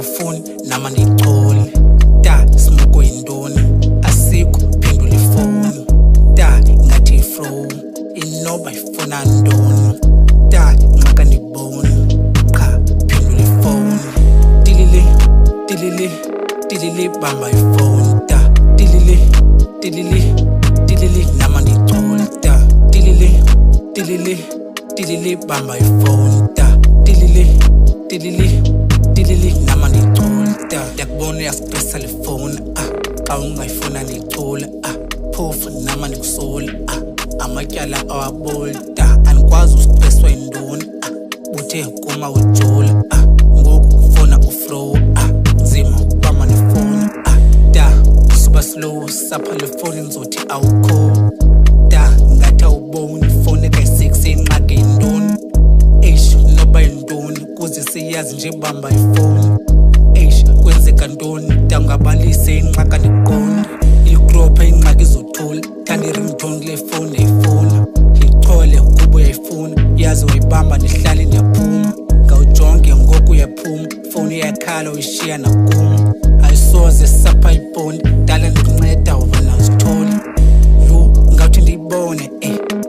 awufuni nama ndichole da smoke yintoni asikho phendula ifoni da ngathi iflow inoba ifuna ntoni da ngaka ndibona cha phendula ifoni tilile tilile tilile bamba ifoni da tilile tilile tilile nama ndichole da tilile tilile tilile bamba ifoni da tilile tilile tilile nama ndichole da ndakubona uyastressa le phone xa ungayifuna ndichole phofu nama ndikusola amatyala awabolda anikwazi ustresswa yintoni buthe kuma ujola ngoku kufona uflow nzima ukubamba nefoni da usuba slow sapha le phone ngizothi awukho da ngathi awuboni ifoni eka-6 ingxaki yintoni noba yintoni kuze siyazi nje bamba ifoni kwenzeka ntoni da ungabalise ingxaka ndiqonda ilikropha ingxaki izothula thanda i-ringtone kule foni ndiyayifuna yichole kubo uyayifuna yazi wayibamba ndihlale ndiyaphuma ngawujonge ngoku uyaphuma ifoni iyakhala uyishiya nakum ayisoze sapha ipondi dala ndikunceda uba nazithole ngawuthi ndiyibone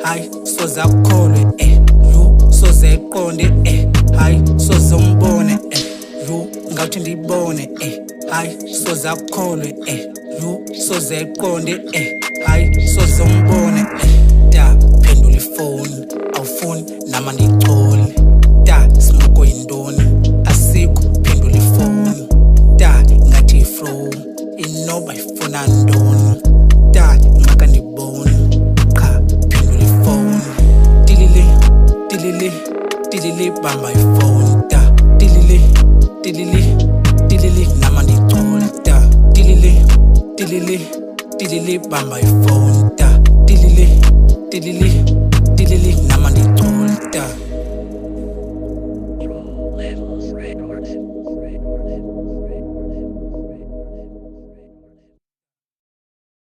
hayi soze akukholwe soze ayiqonde hayi soze umbone ngawuthi ndiyibone hayi soze akukholwe soze ayiqonde hayi soze umbone da phendula ifoni awufuni nama ndichole da smoke yintoni asikho phendula ifoni da ngathi iflow inoba ifuna ntoni da ngaka ndibona cha phendula ifoni tilile tilile tilile bamba ifoni da tilile tilile tilile nama ndichole da tilile tilile tilile bamba ifoni da tilile tilile tilile nama ndichole da